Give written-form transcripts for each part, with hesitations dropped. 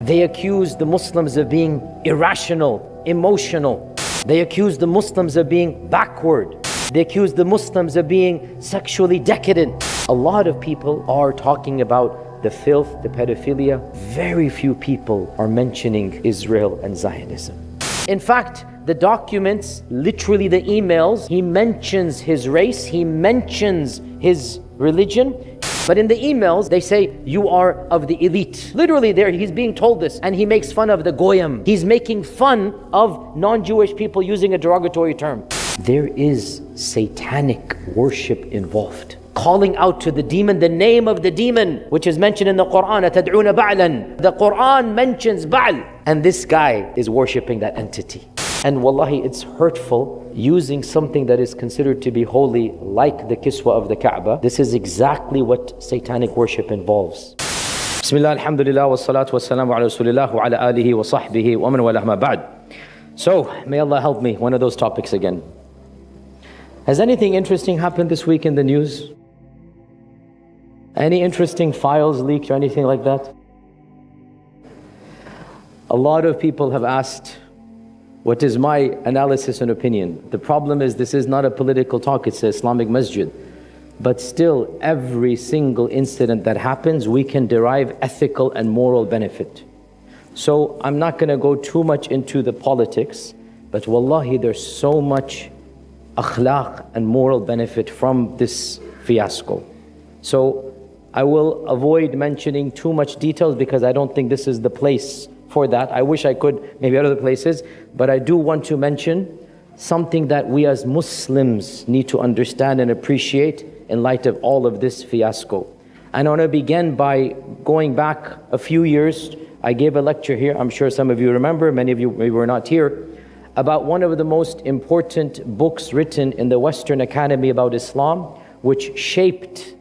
They accuse the Muslims of being irrational, emotional. They accuse the Muslims of being backward. They accuse the Muslims of being sexually decadent. A lot of people are talking about the filth, the pedophilia. Very few people are mentioning Israel and Zionism. In fact, the documents, literally the emails, he mentions his race, he mentions his religion. But in the emails, they say, you are of the elite. Literally there, he's being told this, and he makes fun of the Goyim. He's making fun of non-Jewish people using a derogatory term. There is satanic worship involved. Calling out to the demon, the name of the demon, which is mentioned in the Quran, أَتَدْعُونَ بَعْلًا. The Quran mentions Ba'al. And this guy is worshipping that entity. And wallahi, it's hurtful using something that is considered to be holy, like the kiswa of the Kaaba. This is exactly what satanic worship involves. Bismillah, alhamdulillah, wa salatu wa salamu ala rasulillah wa ala alihi wa sahbihi wa man walah ma ba'd. So, may Allah help me, one of those topics again. Has anything interesting happened this week in the news? Any interesting files leaked or anything like that? A lot of people have asked, what is my analysis and opinion? The problem is, this is not a political talk, it's an Islamic masjid. But still, every single incident that happens, we can derive ethical and moral benefit. So I'm not going to go too much into the politics, but wallahi, there's so much akhlaq and moral benefit from this fiasco. So I will avoid mentioning too much details because I don't think this is the place for that. I wish I could, maybe other places, but I do want to mention something that we as Muslims need to understand and appreciate in light of all of this fiasco. And I want to begin by going back a few years. I gave a lecture here, I'm sure some of you remember, many of you maybe were not here, about one of the most important books written in the Western Academy about Islam, which shaped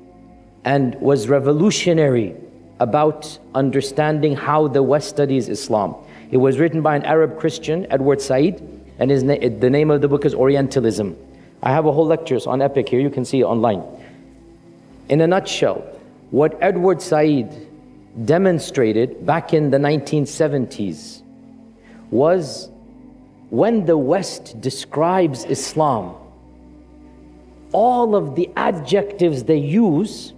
and was revolutionary about understanding how the West studies Islam. It was written by an Arab Christian, Edward Said, and the name of the book is Orientalism. I have a whole lecture on Epic here, you can see it online. In a nutshell, what Edward Said demonstrated back in the 1970s was when the West describes Islam, all of the adjectives they use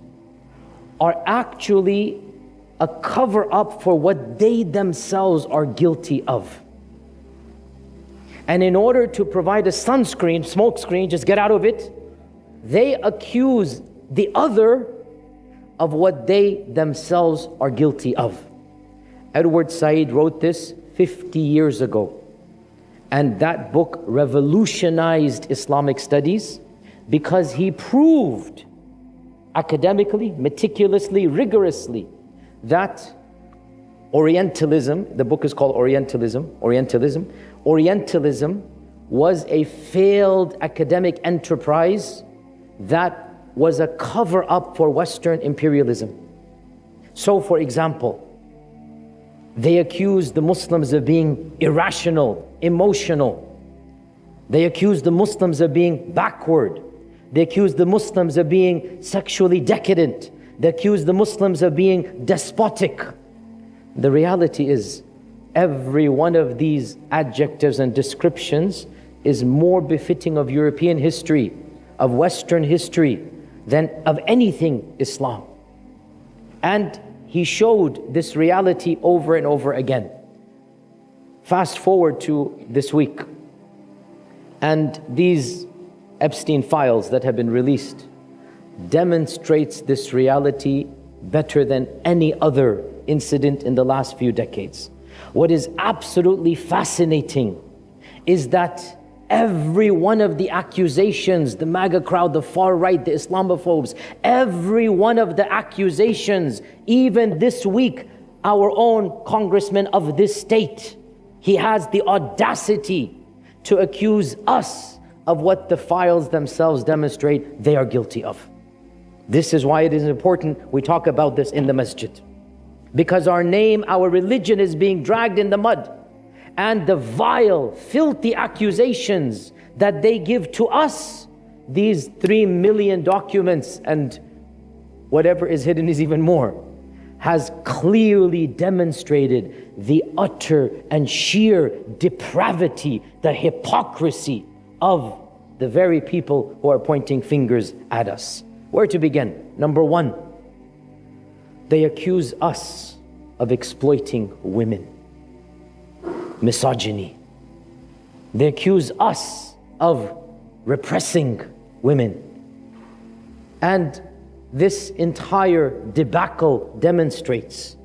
are actually a cover-up for what they themselves are guilty of. And in order to provide a sunscreen, smoke screen, just get out of it, they accuse the other of what they themselves are guilty of. Edward Said wrote this 50 years ago. And that book revolutionized Islamic studies because he proved academically, meticulously, rigorously that Orientalism, the book is called Orientalism was a failed academic enterprise that was a cover-up for Western imperialism. So for example, they accused the Muslims of being irrational, emotional. They accused the Muslims of being backward. They accused the Muslims of being sexually decadent. They accused the Muslims of being despotic. The reality is, every one of these adjectives and descriptions is more befitting of European history, of Western history, than of anything Islam. And he showed this reality over and over again. Fast forward to this week, and these Epstein files that have been released demonstrates this reality better than any other incident in the last few decades. What is absolutely fascinating is that every one of the accusations, the MAGA crowd, the far right, the Islamophobes, every one of the accusations, even this week, our own congressman of this state, he has the audacity to accuse us of what the files themselves demonstrate they are guilty of. This is why it is important we talk about this in the masjid. Because our name, our religion is being dragged in the mud. And the vile, filthy accusations that they give to us, these 3 million documents and whatever is hidden is even more. has clearly demonstrated the utter and sheer depravity, the hypocrisy of the very people who are pointing fingers at us. Where to begin? Number one, they accuse us of exploiting women. Misogyny. They accuse us of repressing women. And this entire debacle demonstrates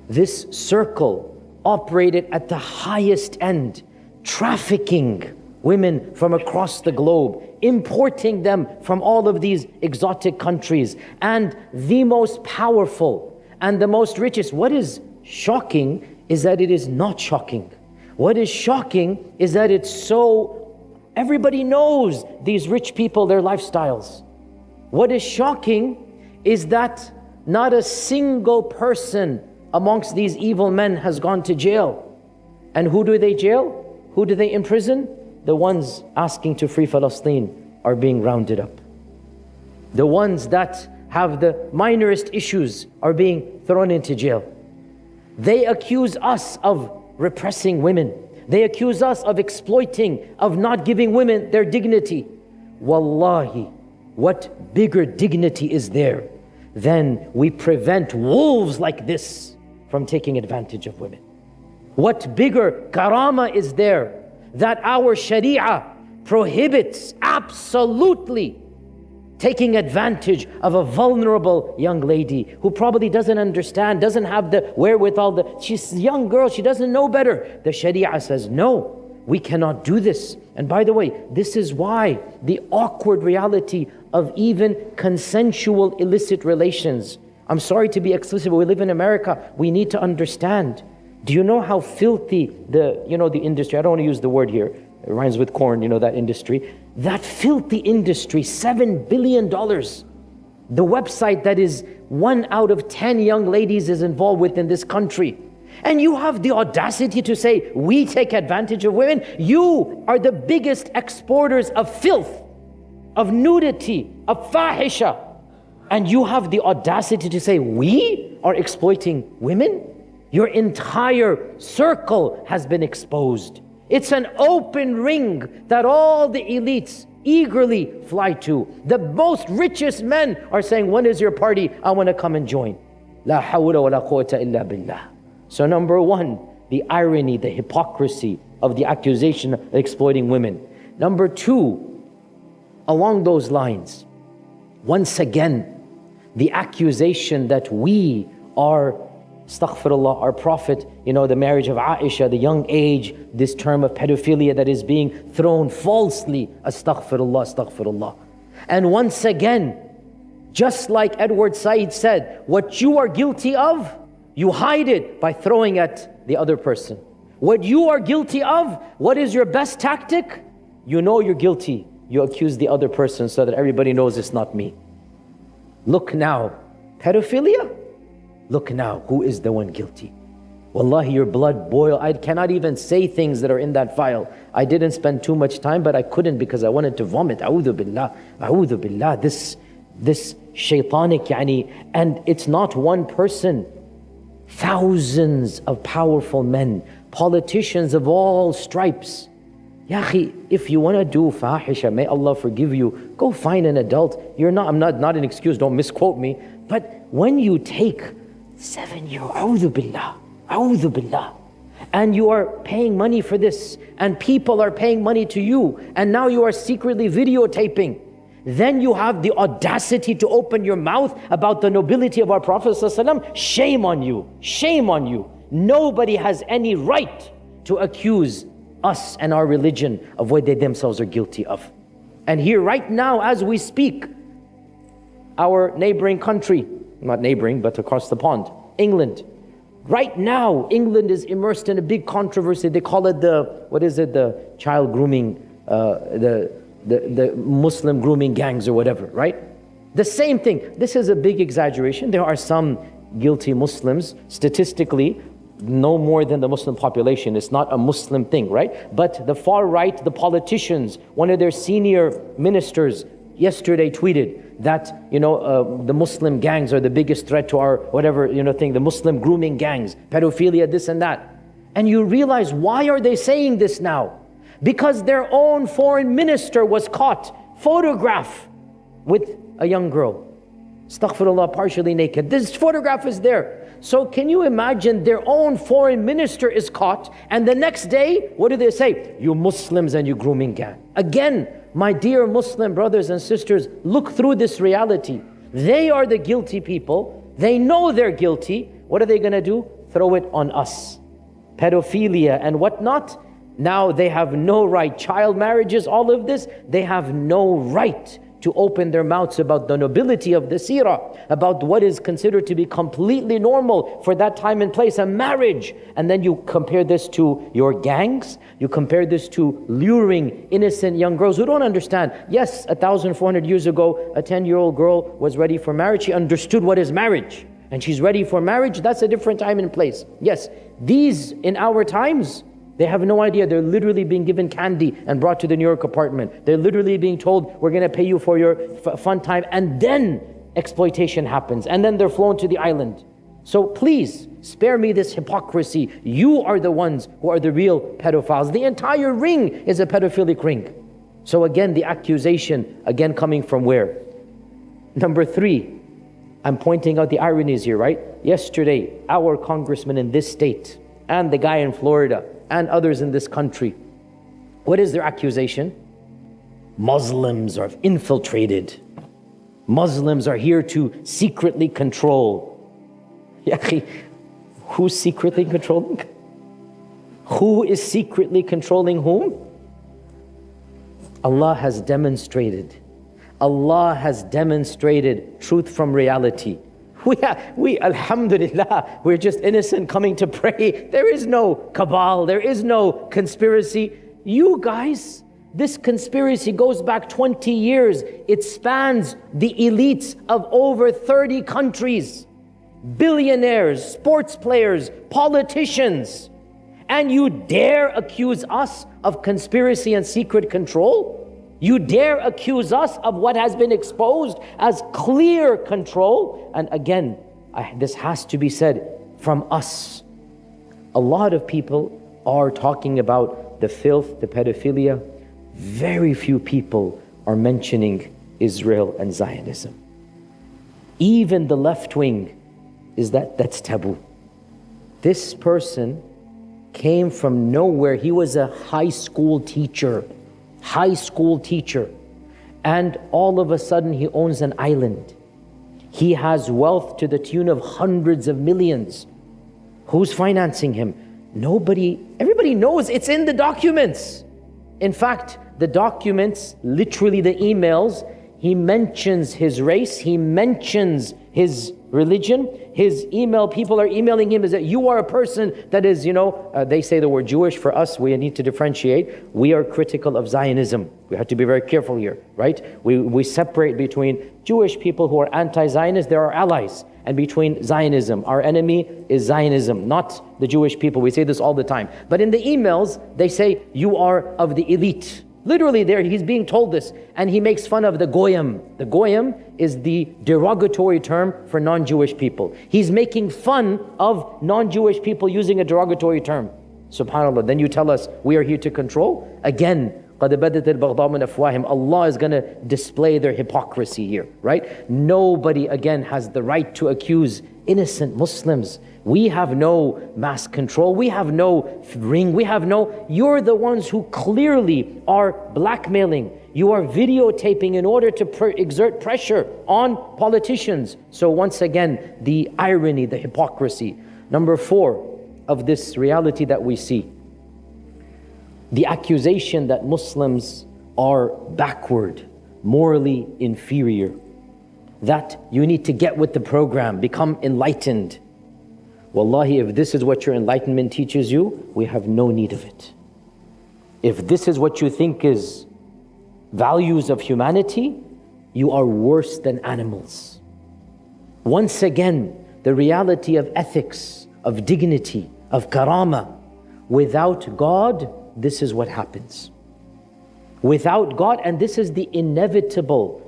this circle operated at the highest end, trafficking women from across the globe, importing them from all of these exotic countries. And the most powerful and the most richest, what is shocking is that it is not shocking. What is shocking is that it's so, everybody knows these rich people, their lifestyles. What is shocking is that not a single person amongst these evil men has gone to jail. And who do they jail? Who do they imprison? The ones asking to free Palestine are being rounded up. The ones that have the minorest issues are being thrown into jail. They accuse us of repressing women. They accuse us of exploiting, of not giving women their dignity. Wallahi, what bigger dignity is there than we prevent wolves like this from taking advantage of women? What bigger karama is there that our sharia prohibits absolutely taking advantage of a vulnerable young lady who probably doesn't understand, doesn't have the wherewithal, she's a young girl, she doesn't know better. The sharia says, no, we cannot do this. And by the way, this is why the awkward reality of even consensual illicit relations. I'm sorry to be explicit, but we live in America, we need to understand. Do you know how filthy the industry, I don't want to use the word here, it rhymes with corn, that industry. That filthy industry, $7 billion. The website that is 1 out of 10 young ladies is involved with in this country. And you have the audacity to say, we take advantage of women. You are the biggest exporters of filth, of nudity, of fahisha. And you have the audacity to say, we are exploiting women? Your entire circle has been exposed. It's an open ring that all the elites eagerly fly to. The most richest men are saying, when is your party? I want to come and join. La hawla wa la quwwata illa billah. So number one, the irony, the hypocrisy of the accusation of exploiting women. Number two, along those lines, once again, the accusation that we are, astaghfirullah, our Prophet, the marriage of Aisha, the young age, this term of pedophilia that is being thrown falsely, astaghfirullah, astaghfirullah. And once again, just like Edward Said said, what you are guilty of, you hide it by throwing at the other person. What you are guilty of, what is your best tactic? You know you're guilty, you accuse the other person so that everybody knows it's not me. Look now, pedophilia? Look now, who is the one guilty? Wallahi, your blood boil. I cannot even say things that are in that file. I didn't spend too much time, but I couldn't because I wanted to vomit. A'udhu billah, a'udhu billah. This shaitanic, and it's not one person. Thousands of powerful men, politicians of all stripes. Ya akhi, if you want to do fahisha, may Allah forgive you, go find an adult. I'm not an excuse, don't misquote me. But when you take 7-year-old, a'udhu billah, and you are paying money for this, and people are paying money to you, and now you are secretly videotaping, then you have the audacity to open your mouth about the nobility of our Prophet ﷺ. Shame on you, shame on you. Nobody has any right to accuse us and our religion of what they themselves are guilty of. And here right now as we speak, our neighboring country, not neighboring but across the pond, England. Right now, England is immersed in a big controversy. They call it the child grooming, the Muslim grooming gangs or whatever, right? The same thing. This is a big exaggeration. There are some guilty Muslims, statistically, no more than the Muslim population. It's not a Muslim thing, right? But the far right, the politicians, one of their senior ministers yesterday tweeted that, the Muslim gangs are the biggest threat to our whatever, thing, the Muslim grooming gangs, pedophilia, this and that. And you realize, why are they saying this now? Because their own foreign minister was caught, photograph with a young girl. Astaghfirullah, partially naked. This photograph is there. So can you imagine, their own foreign minister is caught, and the next day, what do they say? You Muslims and you grooming gang. Again, my dear Muslim brothers and sisters, look through this reality. They are the guilty people. They know they're guilty. What are they going to do? Throw it on us. Pedophilia and whatnot. Now they have no right. Child marriages, all of this, they have no right to open their mouths about the nobility of the seerah, about what is considered to be completely normal for that time and place, a marriage. And then you compare this to your gangs, you compare this to luring innocent young girls who don't understand. Yes, 1,400 years ago, a 10-year-old girl was ready for marriage. She understood what is marriage, and she's ready for marriage. That's a different time and place. Yes, these in our times, they have no idea. They're literally being given candy and brought to the New York apartment. They're literally being told, we're going to pay you for your fun time. And then exploitation happens. And then they're flown to the island. So please, spare me this hypocrisy. You are the ones who are the real pedophiles. The entire ring is a pedophilic ring. So again, the accusation, again coming from where? Number 3, I'm pointing out the ironies here, right? Yesterday, our congressman in this state, and the guy in Florida, and others in this country, what is their accusation? Muslims are infiltrated. Muslims are here to secretly control. Yahi, who's secretly controlling? Who is secretly controlling whom? Allah has demonstrated. Allah has demonstrated truth from reality. We, alhamdulillah, we're just innocent coming to pray. There is no cabal, there is no conspiracy. You guys, this conspiracy goes back 20 years. It spans the elites of over 30 countries. Billionaires, sports players, politicians. And you dare accuse us of conspiracy and secret control? You dare accuse us of what has been exposed as clear control? And again, this has to be said from us. A lot of people are talking about the filth, the pedophilia. Very few people are mentioning Israel and Zionism. Even the left wing that's taboo. This person came from nowhere. He was a high school teacher. And all of a sudden he owns an island. He has wealth to the tune of hundreds of millions. Who's financing him? Nobody. Everybody knows it's in the documents. In fact, the documents, literally the emails, he mentions his race, he mentions his religion. His email, people are emailing him, is that you are a person that is, they say the word Jewish. For us, we need to differentiate. We are critical of Zionism. We have to be very careful here, right? We separate between Jewish people who are anti-Zionist, they're our allies, and between Zionism. Our enemy is Zionism, not the Jewish people. We say this all the time. But in the emails, they say, you are of the elite. Literally there, he's being told this, and he makes fun of the goyim. The goyim is the derogatory term for non-Jewish people. He's making fun of non-Jewish people using a derogatory term. SubhanAllah. Then you tell us we are here to control? Again, قَدْ بَدَتِ الْبَغْضَاءُ مِنْ أَفْوَاهِهِمْ. Allah is going to display their hypocrisy here, right? Nobody, again, has the right to accuse innocent Muslims. We have no mass control. We have no ring. You're the ones who clearly are blackmailing. You are videotaping in order to exert pressure on politicians. So once again, the irony, the hypocrisy. Number 4 of this reality that we see, the accusation that Muslims are backward, morally inferior, that you need to get with the program, become enlightened. Wallahi, if this is what your enlightenment teaches you, we have no need of it. If this is what you think is values of humanity, you are worse than animals. Once again, the reality of ethics, of dignity, of karama. Without God, this is what happens. without God. And this is the inevitable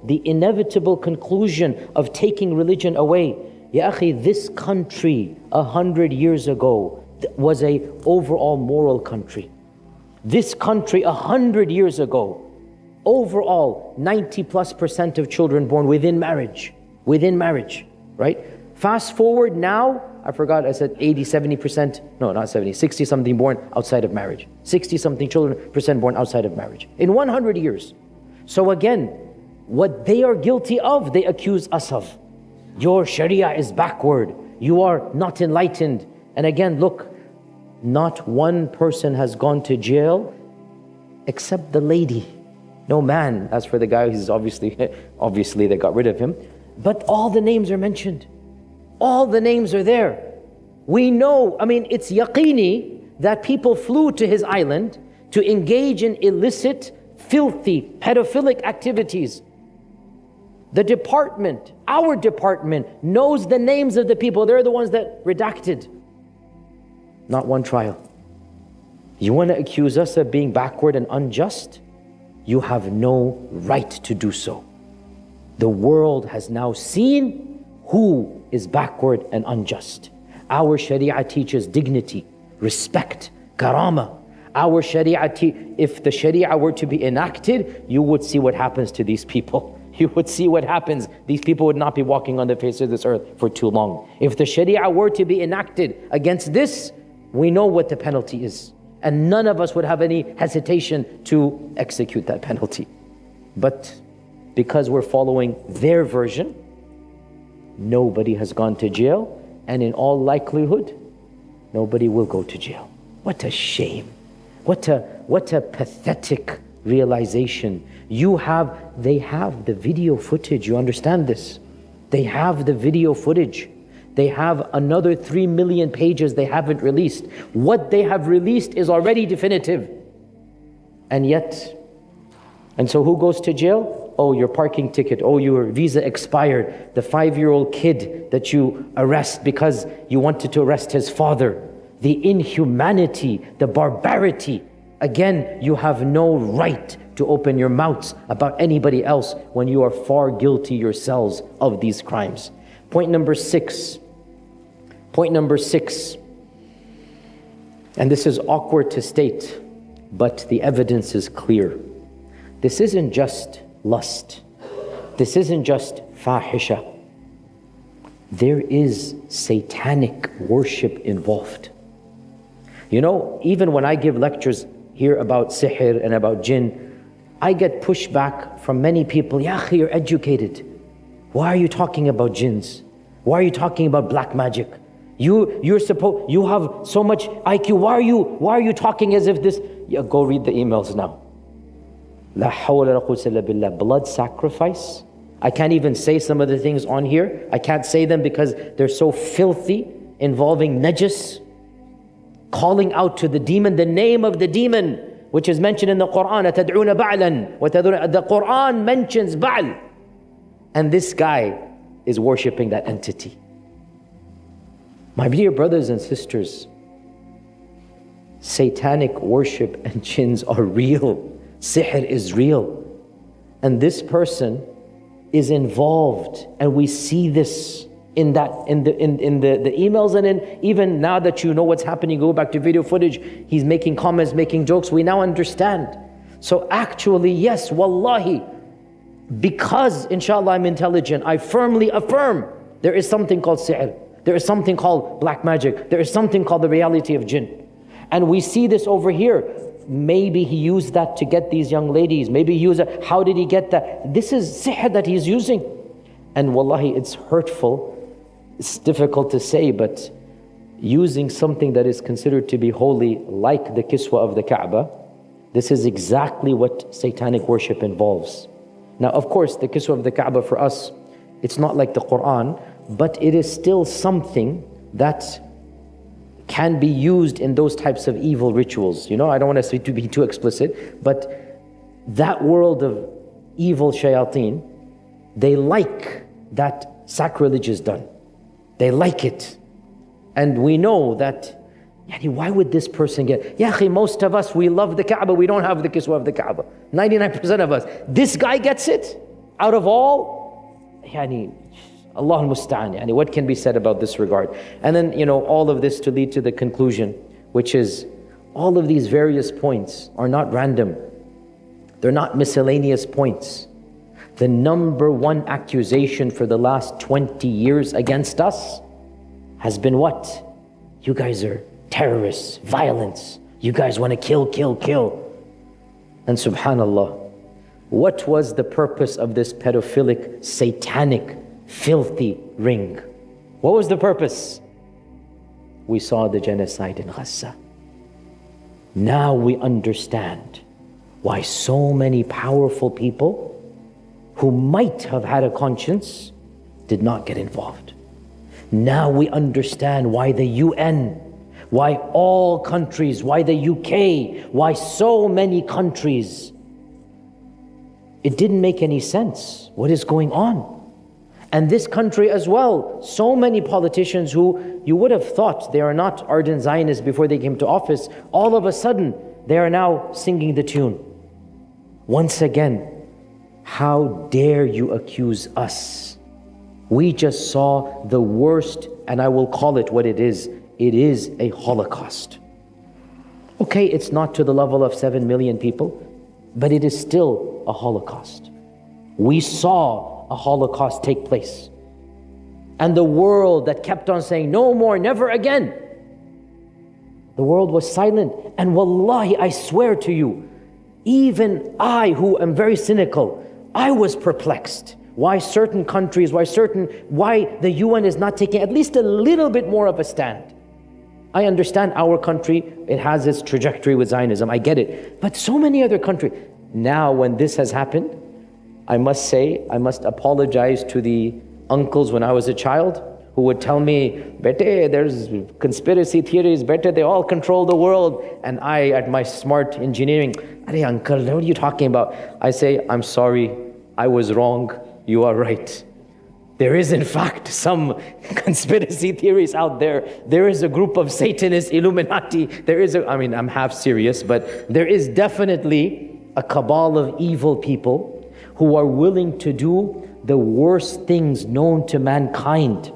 conclusion of taking religion away. Ya akhi, this country 100 years ago was a overall moral country. This country 100 years ago, overall 90+% of children born within marriage, right? Fast forward now, I forgot, I said 70%, no, not 70, 60 something born outside of marriage. 60 something percent born outside of marriage in 100 years. So again, what they are guilty of, they accuse us of. Your Sharia is backward. You are not enlightened. And again, look, not one person has gone to jail except the lady. No man. As for the guy, he's obviously they got rid of him. But all the names are mentioned. All the names are there. We know, it's yaqini that people flew to his island to engage in illicit, filthy, pedophilic activities. The department, our department, knows the names of the people. They're the ones that redacted. Not one trial. You want to accuse us of being backward and unjust? You have no right to do so. The world has now seen who is backward and unjust. Our Sharia teaches dignity, respect, karama. Our Sharia, if the Sharia were to be enacted, you would see what happens to these people. You would see what happens. These people would not be walking on the face of this earth for too long. If the Sharia were to be enacted against this, we know what the penalty is. And none of us would have any hesitation to execute that penalty. But because we're following their version, nobody has gone to jail, and in all likelihood, nobody will go to jail. What a shame. What a pathetic realization. They have the video footage, you understand this? They have the video footage. They have another 3 million pages they haven't released. What they have released is already definitive. And so who goes to jail? Oh, your parking ticket. Oh, your visa expired. The 5-year-old kid that you arrest because you wanted to arrest his father. The inhumanity, the barbarity. Again, you have no right to open your mouths about anybody else when you are far guilty yourselves of these crimes. Point number six, and this is awkward to state, but the evidence is clear. This isn't just lust. This isn't just fahisha. There is satanic worship involved. You know, even when I give lectures here about sihr and about jinn, I get pushback from many people. Ya akhi, you're educated. Why are you talking about jinns? Why are you talking about black magic? You have so much IQ. Why are you talking as if this? Yeah, go read the emails now. La hawla la quwwata illa billah. Blood sacrifice. I can't even say some of the things on here. I can't say them because they're so filthy, involving najis. Calling out to the demon, the name of the demon, which is mentioned in the Quran. أَتَدْعُونَ بَعْلًا وَتَدْعُونَ. The Quran mentions Ba'al. And this guy is worshipping that entity. My dear brothers and sisters, satanic worship and jinns are real. Sihr is real. And this person is involved, and we see this in the emails, and even now that you know what's happening, go back to video footage, he's making comments, making jokes, we now understand. So actually, yes, wallahi, because inshallah I'm intelligent, I firmly affirm there is something called sihr, there is something called black magic, there is something called the reality of jinn. And we see this over here. Maybe he used that to get these young ladies, maybe he used it. How did he get that? This is sihr that he's using. And wallahi, it's hurtful. It's difficult to say, but using something that is considered to be holy, like the kiswa of the Kaaba, this is exactly what satanic worship involves. Now, of course, the kiswa of the Kaaba for us, it's not like the Quran, but it is still something that can be used in those types of evil rituals. You know, I don't want to be too explicit, but that world of evil shayateen, they like that sacrilege is done. They like it. And we know that Yani why would this person get, Ya akhi, most of us, we love the Kaaba, we don't have the kiswa of the Kaaba. 99% of us. This guy gets it out of all. Yani, Allah al-Musta'an. Yani what can be said about this regard? And then, all of this to lead to the conclusion, which is all of these various points are not random. They're not miscellaneous points. The number one accusation for the last 20 years against us has been what? You guys are terrorists, violence. You guys want to kill, kill, kill. And subhanallah, what was the purpose of this pedophilic, satanic, filthy ring? What was the purpose? We saw the genocide in Gaza. Now we understand why so many powerful people who might have had a conscience did not get involved. Now we understand why the UN, why all countries, why the UK, why so many countries. It didn't make any sense. What is going on? And this country as well, so many politicians who you would have thought they are not ardent Zionists before they came to office, all of a sudden they are now singing the tune. Once again, how dare you accuse us? We just saw the worst, and I will call it what it is. It is a Holocaust. Okay, it's not to the level of 7 million people, but it is still a Holocaust. We saw a Holocaust take place. And the world that kept on saying, no more, never again. The world was silent. And wallahi, I swear to you, even I, who am very cynical, I was perplexed. Why certain countries, why the UN is not taking at least a little bit more of a stand. I understand our country, it has its trajectory with Zionism, I get it. But so many other countries. Now when this has happened, I must say, I must apologize to the uncles when I was a child who would tell me, Bete, there's conspiracy theories, Bete, they all control the world. And I, at my smart engineering, Arey uncle, what are you talking about? I say, I'm sorry, I was wrong, you are right. There is in fact some conspiracy theories out there. There is a group of Satanists, Illuminati. I'm half serious, but there is definitely a cabal of evil people who are willing to do the worst things known to mankind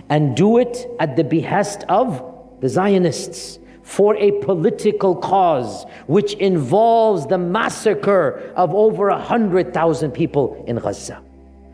and do it at the behest of the Zionists for a political cause which involves the massacre of over 100,000 people in Gaza.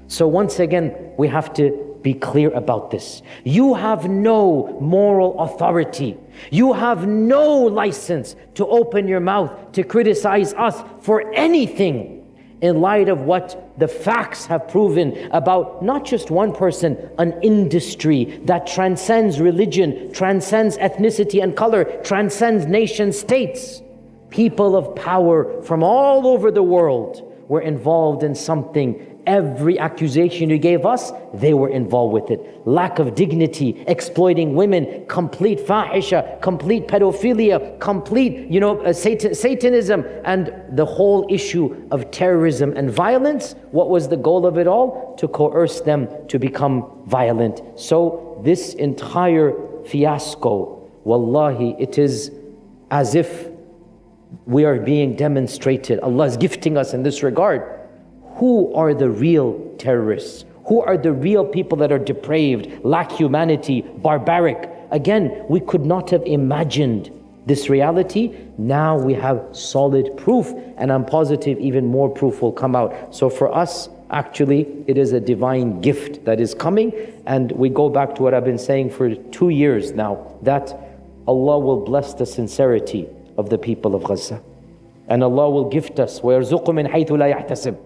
So once again, we have to be clear about this. You have no moral authority. You have no license to open your mouth to criticize us for anything in light of what the facts have proven about not just one person, an industry that transcends religion, transcends ethnicity and color, transcends nation states. People of power from all over the world were involved in something. Every accusation you gave us, they were involved with it. Lack of dignity, exploiting women, complete fahisha, complete pedophilia, complete, Satanism, and the whole issue of terrorism and violence. What was the goal of it all? To coerce them to become violent. So this entire fiasco, wallahi, it is as if we are being demonstrated. Allah is gifting us in this regard. Who are the real terrorists? Who are the real people that are depraved, lack humanity, barbaric? Again, we could not have imagined this reality. Now we have solid proof, and I'm positive even more proof will come out. So for us, actually, it is a divine gift that is coming, and we go back to what I've been saying for 2 years now, that Allah will bless the sincerity of the people of Gaza. And Allah will gift us, وَيَرْزُقُ مِنْ حَيْثُ لَا يَحْتَسِبُ.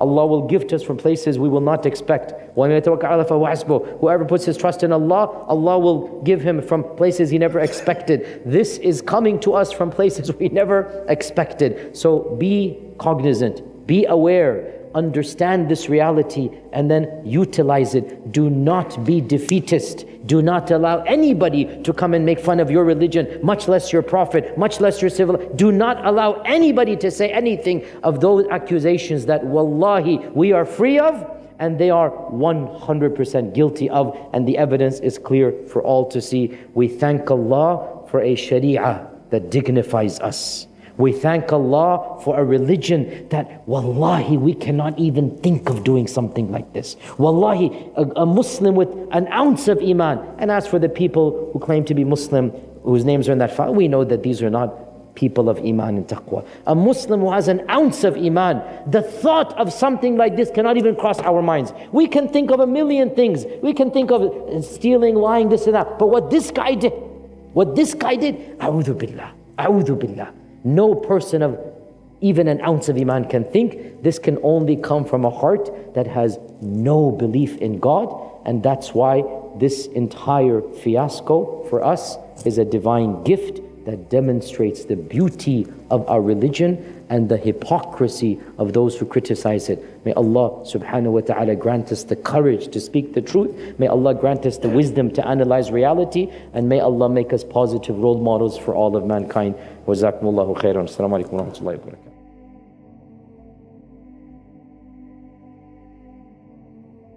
Allah will gift us from places we will not expect. Whoever puts his trust in Allah, Allah will give him from places he never expected. This is coming to us from places we never expected. So be cognizant, be aware, understand this reality, and then utilize it. Do not be defeatist. Do not allow anybody to come and make fun of your religion, much less your prophet, much less your civil. Do not allow anybody to say anything of those accusations that wallahi we are free of and they are 100% guilty of, and the evidence is clear for all to see. We thank Allah for a sharia that dignifies us. We thank Allah for a religion that, wallahi, we cannot even think of doing something like this. Wallahi, a Muslim with an ounce of iman. And as for the people who claim to be Muslim, whose names are in that file, we know that these are not people of iman and taqwa. A Muslim who has an ounce of iman, the thought of something like this cannot even cross our minds. We can think of a million things. We can think of stealing, lying, this and that. But what this guy did, a'udhu billah, a'udhu billah. No person of even an ounce of iman can think. This can only come from a heart that has no belief in God. And that's why this entire fiasco for us is a divine gift that demonstrates the beauty of our religion and the hypocrisy of those who criticize it. May Allah subhanahu wa ta'ala grant us the courage to speak the truth. May Allah grant us the wisdom to analyze reality. And may Allah make us positive role models for all of mankind. Wa jazakumullahu khairan. Assalamu alaikum wa rahmatullahi wa barakatuh.